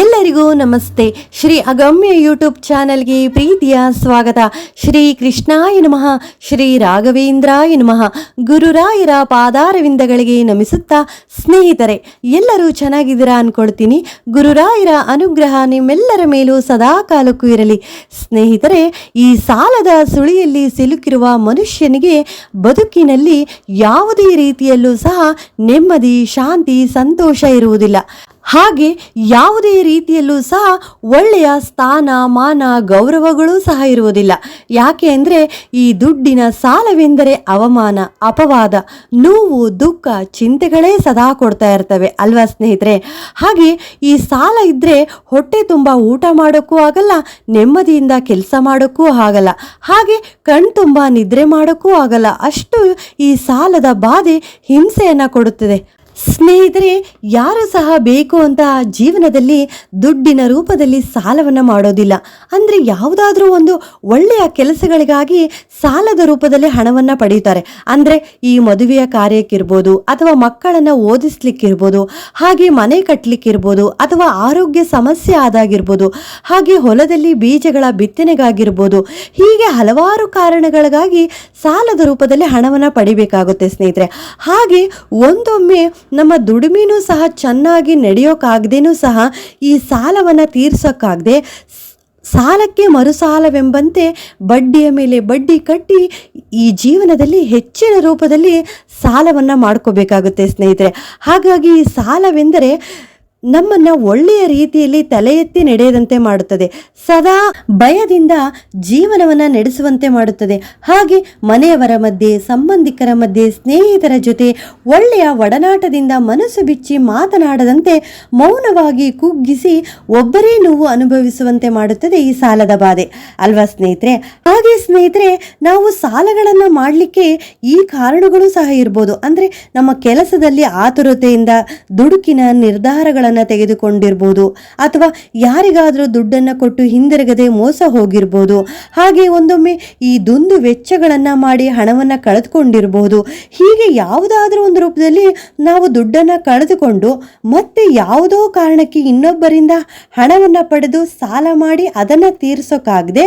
ಎಲ್ಲರಿಗೂ ನಮಸ್ತೆ. ಶ್ರೀ ಅಗಮ್ಯ ಯೂಟ್ಯೂಬ್ ಚಾನೆಲ್ಗೆ ಪ್ರೀತಿಯ ಸ್ವಾಗತ. ಶ್ರೀ ಕೃಷ್ಣಾಯ ನಮಃ, ಶ್ರೀ ರಾಘವೇಂದ್ರಾಯ ನಮಃ. ಗುರುರಾಯರ ಪಾದಾರವಿಂದಗಳಿಗೆ ನಮಿಸುತ್ತಾ, ಸ್ನೇಹಿತರೆ ಎಲ್ಲರೂ ಚೆನ್ನಾಗಿದ್ದೀರಾ ಅನ್ಕೊಳ್ತೀನಿ. ಗುರುರಾಯರ ಅನುಗ್ರಹ ನಿಮ್ಮೆಲ್ಲರ ಮೇಲೂ ಸದಾ ಕಾಲಕ್ಕೂ ಇರಲಿ. ಸ್ನೇಹಿತರೆ, ಈ ಸಾಲದ ಸುಳಿಯಲ್ಲಿ ಸಿಲುಕಿರುವ ಮನುಷ್ಯನಿಗೆ ಬದುಕಿನಲ್ಲಿ ಯಾವುದೇ ರೀತಿಯಲ್ಲೂ ಸಹ ನೆಮ್ಮದಿ, ಶಾಂತಿ, ಸಂತೋಷ ಇರುವುದಿಲ್ಲ. ಹಾಗೆ ಯಾವುದೇ ರೀತಿಯಲ್ಲೂ ಸಹ ಒಳ್ಳೆಯ ಸ್ಥಾನ, ಮಾನ, ಗೌರವಗಳೂ ಸಹ ಇರುವುದಿಲ್ಲ. ಯಾಕೆ ಅಂದರೆ ಈ ದುಡ್ಡಿನ ಸಾಲವೆಂದರೆ ಅವಮಾನ, ಅಪವಾದ, ನೋವು, ದುಃಖ, ಚಿಂತೆಗಳೇ ಸದಾ ಕೊಡ್ತಾ ಇರ್ತವೆ ಅಲ್ವಾ ಸ್ನೇಹಿತರೆ. ಹಾಗೆ ಈ ಸಾಲ ಇದ್ದರೆ ಹೊಟ್ಟೆ ತುಂಬ ಊಟ ಮಾಡೋಕ್ಕೂ ಆಗಲ್ಲ, ನೆಮ್ಮದಿಯಿಂದ ಕೆಲಸ ಮಾಡೋಕ್ಕೂ ಆಗಲ್ಲ, ಹಾಗೆ ಕಣ್ತುಂಬ ನಿದ್ರೆ ಮಾಡೋಕ್ಕೂ ಆಗಲ್ಲ. ಅಷ್ಟು ಈ ಸಾಲದ ಬಾಧೆ ಹಿಂಸೆಯನ್ನು ಕೊಡುತ್ತದೆ. ಸ್ನೇಹಿತರೆ, ಯಾರು ಸಹ ಬೇಕು ಅಂತ ಜೀವನದಲ್ಲಿ ದುಡ್ಡಿನ ರೂಪದಲ್ಲಿ ಸಾಲವನ್ನು ಮಾಡೋದಿಲ್ಲ. ಅಂದರೆ ಯಾವುದಾದ್ರೂ ಒಂದು ಒಳ್ಳೆಯ ಕೆಲಸಗಳಿಗಾಗಿ ಸಾಲದ ರೂಪದಲ್ಲಿ ಹಣವನ್ನು ಪಡೆಯುತ್ತಾರೆ. ಅಂದರೆ ಈ ಮದುವೆಯ ಕಾರ್ಯಕ್ಕಿರ್ಬೋದು, ಅಥವಾ ಮಕ್ಕಳನ್ನು ಓದಿಸ್ಲಿಕ್ಕಿರ್ಬೋದು, ಹಾಗೆ ಮನೆ ಕಟ್ಟಲಿಕ್ಕಿರ್ಬೋದು, ಅಥವಾ ಆರೋಗ್ಯ ಸಮಸ್ಯೆ ಆದಾಗಿರ್ಬೋದು, ಹಾಗೆ ಹೊಲದಲ್ಲಿ ಬೀಜಗಳ ಬಿತ್ತನೆಗಾಗಿರ್ಬೋದು, ಹೀಗೆ ಹಲವಾರು ಕಾರಣಗಳಿಗಾಗಿ ಸಾಲದ ರೂಪದಲ್ಲಿ ಹಣವನ್ನು ಪಡಿಬೇಕಾಗುತ್ತೆ ಸ್ನೇಹಿತರೆ. ಹಾಗೆ ಒಂದೊಮ್ಮೆ ನಮ್ಮ ದುಡಿಮೆನೂ ಸಹ ಚೆನ್ನಾಗಿ ನಡೆಯೋಕ್ಕಾಗದೇನೂ ಸಹ ಈ ಸಾಲವನ್ನು ತೀರ್ಸೋಕ್ಕಾಗದೆ ಸಾಲಕ್ಕೆ ಮರುಸಾಲವೆಂಬಂತೆ ಬಡ್ಡಿಯ ಮೇಲೆ ಬಡ್ಡಿ ಕಟ್ಟಿ ಈ ಜೀವನದಲ್ಲಿ ಹೆಚ್ಚಿನ ರೂಪದಲ್ಲಿ ಸಾಲವನ್ನು ಮಾಡ್ಕೋಬೇಕಾಗುತ್ತೆ ಸ್ನೇಹಿತರೆ. ಹಾಗಾಗಿ ಈ ಸಾಲವೆಂದರೆ ನಮ್ಮನ್ನು ಒಳ್ಳೆಯ ರೀತಿಯಲ್ಲಿ ತಲೆ ಎತ್ತಿ ನಡೆಯದಂತೆ ಮಾಡುತ್ತದೆ, ಸದಾ ಭಯದಿಂದ ಜೀವನವನ್ನು ನಡೆಸುವಂತೆ ಮಾಡುತ್ತದೆ. ಹಾಗೆ ಮನೆಯವರ ಮಧ್ಯೆ, ಸಂಬಂಧಿಕರ ಮಧ್ಯೆ, ಸ್ನೇಹಿತರ ಜೊತೆ ಒಳ್ಳೆಯ ಒಡನಾಟದಿಂದ ಮನಸ್ಸು ಬಿಚ್ಚಿ ಮಾತನಾಡದಂತೆ ಮೌನವಾಗಿ ಕುಗ್ಗಿಸಿ ಒಬ್ಬರೇ ನೋವು ಅನುಭವಿಸುವಂತೆ ಮಾಡುತ್ತದೆ ಈ ಸಾಲದ ಬಾಧೆ ಅಲ್ವಾ ಸ್ನೇಹಿತರೆ. ಹಾಗೆ ಸ್ನೇಹಿತರೆ, ನಾವು ಸಾಲಗಳನ್ನು ಮಾಡಲಿಕ್ಕೆ ಈ ಕಾರಣಗಳು ಸಹ ಇರ್ಬೋದು. ಅಂದರೆ ನಮ್ಮ ಕೆಲಸದಲ್ಲಿ ಆತುರತೆಯಿಂದ ದುಡುಕಿನ ನಿರ್ಧಾರಗಳನ್ನು ತೆಗೆದುಕೊಂಡಿರ್ಬೋದು, ಅಥವಾ ಯಾರಿಗಾದರೂ ದುಡ್ಡನ್ನು ಕೊಟ್ಟು ಹಿಂದಿರುಗದೆ ಮೋಸ ಹೋಗಿರ್ಬೋದು. ಹಾಗೆ ಒಂದೊಮ್ಮೆ ಈ ದುಂದು ವೆಚ್ಚಗಳನ್ನು ಮಾಡಿ ಹಣವನ್ನು ಕಳೆದುಕೊಂಡಿರ್ಬೋದು. ಹೀಗೆ ಯಾವುದಾದ್ರೂ ಒಂದು ರೂಪದಲ್ಲಿ ನಾವು ದುಡ್ಡನ್ನು ಕಳೆದುಕೊಂಡು ಮತ್ತೆ ಯಾವುದೋ ಕಾರಣಕ್ಕೆ ಇನ್ನೊಬ್ಬರಿಂದ ಹಣವನ್ನು ಪಡೆದು ಸಾಲ ಮಾಡಿ ಅದನ್ನು ತೀರಿಸೋಕ್ಕಾಗದೆ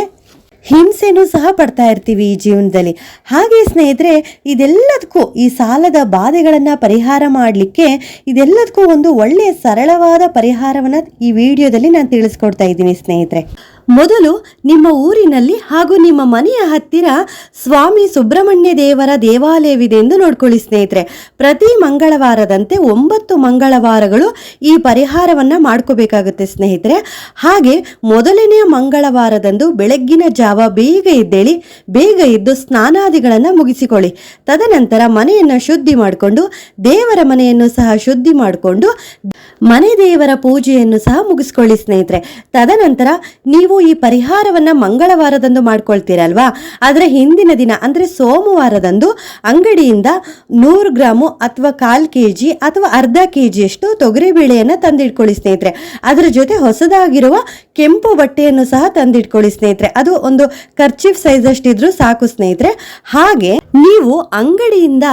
ಹಿಂಸೆನೂ ಸಹ ಪಡ್ತಾ ಇರ್ತೀವಿ ಈ ಜೀವನದಲ್ಲಿ. ಹಾಗೆ ಸ್ನೇಹಿತರೆ, ಇದೆಲ್ಲದಕ್ಕೂ ಈ ಸಾಲದ ಬಾಧೆಗಳನ್ನು ಪರಿಹಾರ ಮಾಡಲಿಕ್ಕೆ ಇದೆಲ್ಲದಕ್ಕೂ ಒಂದು ಒಳ್ಳೆಯ ಸರಳವಾದ ಪರಿಹಾರವನ್ನು ಈ ವಿಡಿಯೋದಲ್ಲಿ ನಾನು ತಿಳಿಸ್ಕೊಡ್ತಾ ಇದ್ದೀನಿ ಸ್ನೇಹಿತರೆ. ಮೊದಲು ನಿಮ್ಮ ಊರಿನಲ್ಲಿ ಹಾಗೂ ನಿಮ್ಮ ಮನೆಯ ಹತ್ತಿರ ಸ್ವಾಮಿ ಸುಬ್ರಹ್ಮಣ್ಯ ದೇವರ ದೇವಾಲಯವಿದೆ ಎಂದು ನೋಡ್ಕೊಳ್ಳಿ ಸ್ನೇಹಿತರೆ. ಪ್ರತಿ ಮಂಗಳವಾರದಂತೆ 9 ಮಂಗಳವಾರಗಳು ಈ ಪರಿಹಾರವನ್ನು ಮಾಡ್ಕೋಬೇಕಾಗುತ್ತೆ ಸ್ನೇಹಿತರೆ. ಹಾಗೆ ಮೊದಲನೆಯ ಮಂಗಳವಾರದಂದು ಬೆಳಗ್ಗಿನ ಜಾವ ಬೇಗ ಎದ್ದೇಳಿ, ಬೇಗ ಎದ್ದು ಸ್ನಾನಾದಿಗಳನ್ನು ಮುಗಿಸಿಕೊಳ್ಳಿ. ತದನಂತರ ಮನೆಯನ್ನು ಶುದ್ಧಿ ಮಾಡಿಕೊಂಡು, ದೇವರ ಮನೆಯನ್ನು ಸಹ ಶುದ್ಧಿ ಮಾಡಿಕೊಂಡು ಮನೆ ದೇವರ ಪೂಜೆಯನ್ನು ಸಹ ಮುಗಿಸ್ಕೊಳ್ಳಿ ಸ್ನೇಹಿತರೆ. ತದನಂತರ ನೀವು ಈ ಪರಿಹಾರವನ್ನು ಮಂಗಳವಾರದಂದು ಮಾಡ್ಕೊಳ್ತೀರಲ್ವಾ, ಅದರ ಹಿಂದಿನ ದಿನ ಅಂದರೆ ಸೋಮವಾರದಂದು ಅಂಗಡಿಯಿಂದ 100 ಗ್ರಾಮು ಅಥವಾ 1/4 kg ಅಥವಾ ಅರ್ಧ kgಯಷ್ಟು ತೊಗರಿಬೇಳೆಯನ್ನು ತಂದಿಟ್ಕೊಳ್ಳಿ ಸ್ನೇಹಿತರೆ. ಅದರ ಜೊತೆ ಹೊಸದಾಗಿರುವ ಕೆಂಪು ಬಟ್ಟೆಯನ್ನು ಸಹ ತಂದಿಟ್ಕೊಳ್ಳಿ ಸ್ನೇಹಿತರೆ. ಅದು ಒಂದು ಕರ್ಚೀಫ್ ಸೈಜ್ ಅಷ್ಟಿದ್ರೂ ಸಾಕು ಸ್ನೇಹಿತರೆ. ಹಾಗೆ ನೀವು ಅಂಗಡಿಯಿಂದ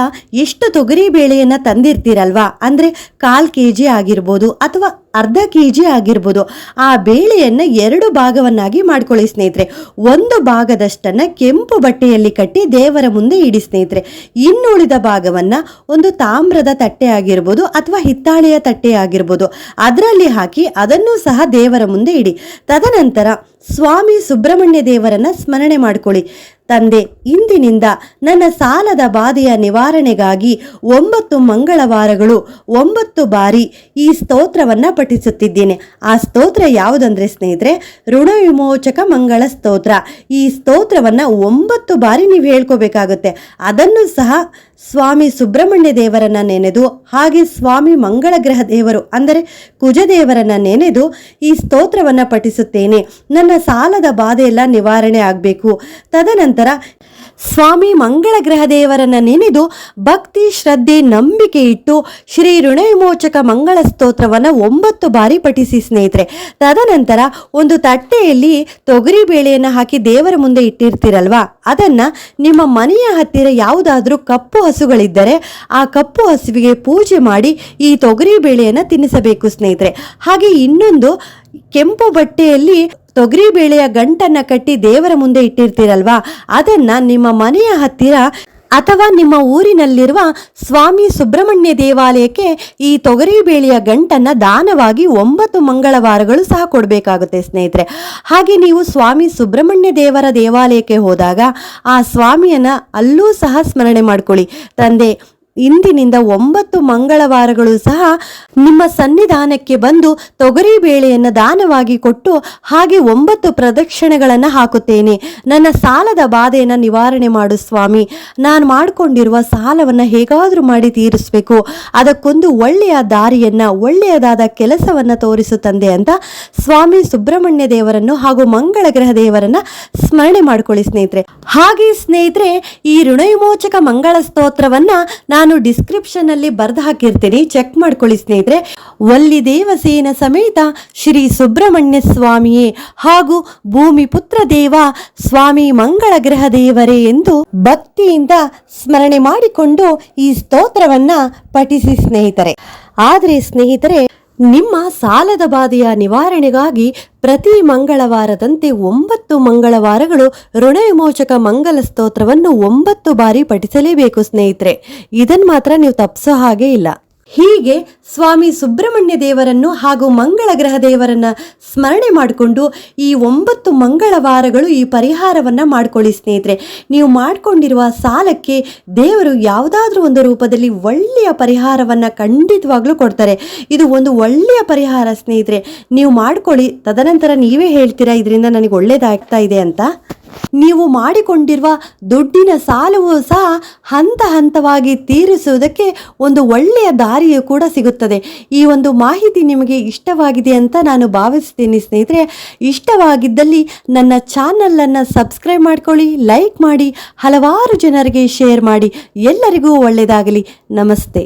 ಎಷ್ಟು ತೊಗರಿ ಬೇಳೆಯನ್ನು ತಂದಿರ್ತೀರಲ್ವಾ, ಅಂದರೆ 1/4 kg ಆಗಿರ್ಬೋದು ಅಥವಾ ಅರ್ಧ kg ಆಗಿರ್ಬೋದು, ಆ ಬೇಳೆಯನ್ನು 2 ಭಾಗವನ್ನಾಗಿ ಮಾಡ್ಕೊಳ್ಳಿ ಸ್ನೇಹಿತರೆ. ಒಂದು ಭಾಗದಷ್ಟನ್ನು ಕೆಂಪು ಬಟ್ಟೆಯಲ್ಲಿ ಕಟ್ಟಿ ದೇವರ ಮುಂದೆ ಇಡಿ ಸ್ನೇಹಿತರೆ. ಇನ್ನುಳಿದ ಭಾಗವನ್ನು ಒಂದು ತಾಮ್ರದ ತಟ್ಟೆ ಆಗಿರ್ಬೋದು ಅಥವಾ ಹಿತ್ತಾಳೆಯ ತಟ್ಟೆ ಆಗಿರ್ಬೋದು, ಅದರಲ್ಲಿ ಹಾಕಿ ಅದನ್ನು ಸಹ ದೇವರ ಮುಂದೆ ಇಡಿ. ತದನಂತರ ಸ್ವಾಮಿ ಸುಬ್ರಹ್ಮಣ್ಯ ದೇವರನ್ನ ಸ್ಮರಣೆ ಮಾಡಿಕೊಳ್ಳಿ. ತಂದೆ, ಇಂದಿನಿಂದ ನನ್ನ ಸಾಲದ ಬಾಧೆಯ ನಿವಾರಣೆಗಾಗಿ 9 ಮಂಗಳವಾರಗಳು 9 ಬಾರಿ ಈ ಸ್ತೋತ್ರವನ್ನು ಪಠಿಸುತ್ತಿದ್ದೇನೆ. ಆ ಸ್ತೋತ್ರ ಯಾವುದಂದ್ರೆ ಸ್ನೇಹಿತರೆ, ಋಣ ವಿಮೋಚಕ ಮಂಗಳ ಸ್ತೋತ್ರ. ಈ ಸ್ತೋತ್ರವನ್ನು 9 ಬಾರಿ ನೀವು ಹೇಳ್ಕೋಬೇಕಾಗುತ್ತೆ. ಅದನ್ನು ಸಹ ಸ್ವಾಮಿ ಸುಬ್ರಹ್ಮಣ್ಯ ದೇವರನ್ನ ನೆನೆದು, ಹಾಗೆ ಸ್ವಾಮಿ ಮಂಗಳ ಗ್ರಹ ದೇವರು ಅಂದರೆ ಕುಜದೇವರನ್ನ ನೆನೆದು ಈ ಸ್ತೋತ್ರವನ್ನು ಪಠಿಸುತ್ತೇನೆ. ನನ್ನ ಸಾಲದ ಬಾಧೆ ಎಲ್ಲ ನಿವಾರಣೆ ಆಗಬೇಕು. ತದನಂತರ ಸ್ವಾಮಿ ಮಂಗಳ ಗ್ರಹ ದೇವರನ್ನ ನೆನೆದು ಭಕ್ತಿ ಶ್ರದ್ಧೆ ನಂಬಿಕೆ ಇಟ್ಟು ಶ್ರೀ ಋಣ ವಿಮೋಚಕ ಮಂಗಳ ಸ್ತೋತ್ರವನ್ನು 9 ಬಾರಿ ಪಠಿಸಿ ಸ್ನೇಹಿತರೆ. ತದನಂತರ ಒಂದು ತಟ್ಟೆಯಲ್ಲಿ ತೊಗರಿ ಬೇಳೆಯನ್ನು ಹಾಕಿ ದೇವರ ಮುಂದೆ ಇಟ್ಟಿರ್ತೀರಲ್ವಾ, ಅದನ್ನ ನಿಮ್ಮ ಮನೆಯ ಹತ್ತಿರ ಯಾವುದಾದ್ರೂ ಕಪ್ಪು ಹಸುಗಳಿದ್ದರೆ ಆ ಕಪ್ಪು ಹಸುವಿಗೆ ಪೂಜೆ ಮಾಡಿ ಈ ತೊಗರಿ ಬೇಳೆಯನ್ನು ತಿನ್ನಿಸಬೇಕು ಸ್ನೇಹಿತರೆ. ಹಾಗೆ ಇನ್ನೊಂದು ಕೆಂಪು ಬಟ್ಟೆಯಲ್ಲಿ ತೊಗರಿ ಬೇಳೆಯ ಗಂಟನ್ನ ಕಟ್ಟಿ ದೇವರ ಮುಂದೆ ಇಟ್ಟಿರ್ತೀರಲ್ವಾ, ಅದನ್ನ ನಿಮ್ಮ ಮನೆಯ ಹತ್ತಿರ ಅಥವಾ ನಿಮ್ಮ ಊರಿನಲ್ಲಿರುವ ಸ್ವಾಮಿ ಸುಬ್ರಹ್ಮಣ್ಯ ದೇವಾಲಯಕ್ಕೆ ಈ ತೊಗರಿ ಬೇಳೆಯ ಗಂಟನ್ನ ದಾನವಾಗಿ 9 ಮಂಗಳವಾರಗಳು ಸಹ ಕೊಡಬೇಕಾಗುತ್ತೆ ಸ್ನೇಹಿತರೆ. ಹಾಗೆ ನೀವು ಸ್ವಾಮಿ ಸುಬ್ರಹ್ಮಣ್ಯ ದೇವರ ದೇವಾಲಯಕ್ಕೆ ಹೋದಾಗ ಆ ಸ್ವಾಮಿಯನ್ನ ಅಲ್ಲೂ ಸಹ ಸ್ಮರಣೆ ಮಾಡ್ಕೊಳ್ಳಿ. ತಂದೆ, ಇಂದಿನಿಂದ 9 ಮಂಗಳವಾರಗಳು ಸಹ ನಿಮ್ಮ ಸನ್ನಿಧಾನಕ್ಕೆ ಬಂದು ತೊಗರಿ ಬೇಳೆಯನ್ನು ದಾನವಾಗಿ ಕೊಟ್ಟು ಹಾಗೆ 9 ಪ್ರದಕ್ಷಿಣೆಗಳನ್ನು ಹಾಕುತ್ತೇನೆ. ನನ್ನ ಸಾಲದ ಬಾಧೆಯನ್ನು ನಿವಾರಣೆ ಮಾಡು ಸ್ವಾಮಿ. ನಾನು ಮಾಡಿಕೊಂಡಿರುವ ಸಾಲವನ್ನು ಹೇಗಾದರೂ ಮಾಡಿ ತೀರಿಸಬೇಕು, ಅದಕ್ಕೊಂದು ಒಳ್ಳೆಯ ದಾರಿಯನ್ನು, ಒಳ್ಳೆಯದಾದ ಕೆಲಸವನ್ನು ತೋರಿಸು ತಂದೆ ಅಂತ ಸ್ವಾಮಿ ಸುಬ್ರಹ್ಮಣ್ಯ ದೇವರನ್ನು ಹಾಗೂ ಮಂಗಳ ಗ್ರಹ ದೇವರನ್ನ ಸ್ಮರಣೆ ಮಾಡ್ಕೊಳ್ಳಿ ಸ್ನೇಹಿತರೆ. ಹಾಗೆ ಸ್ನೇಹಿತರೆ, ಈ ಋಣ ವಿಮೋಚಕ ಮಂಗಳ ಸ್ತೋತ್ರವನ್ನ ನಾನು ಡಿಸ್ಕ್ರಿಪ್ಷನ್ ಅಲ್ಲಿ ಬರೆದು ಹಾಕಿರ್ತೀನಿ, ಚೆಕ್ ಮಾಡ್ಕೊಳ್ಳಿ ಸ್ನೇಹಿತರೆ. ವಲ್ಲಿ ದೇವಸೇನ ಸಮೇತ ಶ್ರೀ ಸುಬ್ರಹ್ಮಣ್ಯ ಸ್ವಾಮಿಯೇ ಹಾಗೂ ಭೂಮಿ ಪುತ್ರ ದೇವ ಸ್ವಾಮಿ ಮಂಗಳ ಗ್ರಹ ದೇವರೇ ಎಂದು ಭಕ್ತಿಯಿಂದ ಸ್ಮರಣೆ ಮಾಡಿಕೊಂಡು ಈ ಸ್ತೋತ್ರವನ್ನ ಪಠಿಸಿ ಸ್ನೇಹಿತರೆ. ಆದರೆ ಸ್ನೇಹಿತರೆ, ನಿಮ್ಮ ಸಾಲದ ಬಾಧೆಯ ನಿವಾರಣೆಗಾಗಿ ಪ್ರತಿ ಮಂಗಳವಾರದಂತೆ 9 ಮಂಗಳವಾರಗಳು ಋಣ ವಿಮೋಚಕ ಮಂಗಲ ಸ್ತೋತ್ರವನ್ನು 9 ಬಾರಿ ಪಠಿಸಲೇಬೇಕು ಸ್ನೇಹಿತರೆ. ಇದನ್ನು ಮಾತ್ರ ನೀವು ತಪ್ಪಿಸೋ ಹಾಗೆ ಇಲ್ಲ. ಹೀಗೆ ಸ್ವಾಮಿ ಸುಬ್ರಹ್ಮಣ್ಯ ದೇವರನ್ನು ಹಾಗೂ ಮಂಗಳ ಗ್ರಹ ದೇವರನ್ನ ಸ್ಮರಣೆ ಮಾಡಿಕೊಂಡು ಈ 9 ಮಂಗಳವಾರಗಳು ಈ ಪರಿಹಾರವನ್ನ ಮಾಡ್ಕೊಳ್ಳಿ ಸ್ನೇಹಿತರೆ. ನೀವು ಮಾಡಿಕೊಂಡಿರುವ ಸಾಲಕ್ಕೆ ದೇವರು ಯಾವುದಾದ್ರೂ ಒಂದು ರೂಪದಲ್ಲಿ ಒಳ್ಳೆಯ ಪರಿಹಾರವನ್ನ ಖಂಡಿತವಾಗ್ಲೂ ಕೊಡ್ತಾರೆ. ಇದು ಒಂದು ಒಳ್ಳೆಯ ಪರಿಹಾರ ಸ್ನೇಹಿತರೆ, ನೀವು ಮಾಡ್ಕೊಳ್ಳಿ. ತದನಂತರ ನೀವೇ ಹೇಳ್ತೀರಾ ಇದರಿಂದ ನನಗೆ ಒಳ್ಳೇದಾಗ್ತಾ ಇದೆ ಅಂತ. ನೀವು ಮಾಡಿಕೊಂಡಿರುವ ದುಡ್ಡಿನ ಸಾಲವೂ ಸಹ ಹಂತ ಹಂತವಾಗಿ ತೀರಿಸುವುದಕ್ಕೆ ಒಂದು ಒಳ್ಳೆಯ ದಾರಿಯೂ ಕೂಡ ಸಿಗುತ್ತದೆ. ಈ ಒಂದು ಮಾಹಿತಿ ನಿಮಗೆ ಇಷ್ಟವಾಗಿದೆ ಅಂತ ನಾನು ಭಾವಿಸ್ತೀನಿ ಸ್ನೇಹಿತರೆ. ಇಷ್ಟವಾಗಿದ್ದಲ್ಲಿ ನನ್ನ ಚಾನಲನ್ನು ಸಬ್ಸ್ಕ್ರೈಬ್ ಮಾಡ್ಕೊಳ್ಳಿ, ಲೈಕ್ ಮಾಡಿ, ಹಲವಾರು ಜನರಿಗೆ ಶೇರ್ ಮಾಡಿ. ಎಲ್ಲರಿಗೂ ಒಳ್ಳೆಯದಾಗಲಿ. ನಮಸ್ತೆ.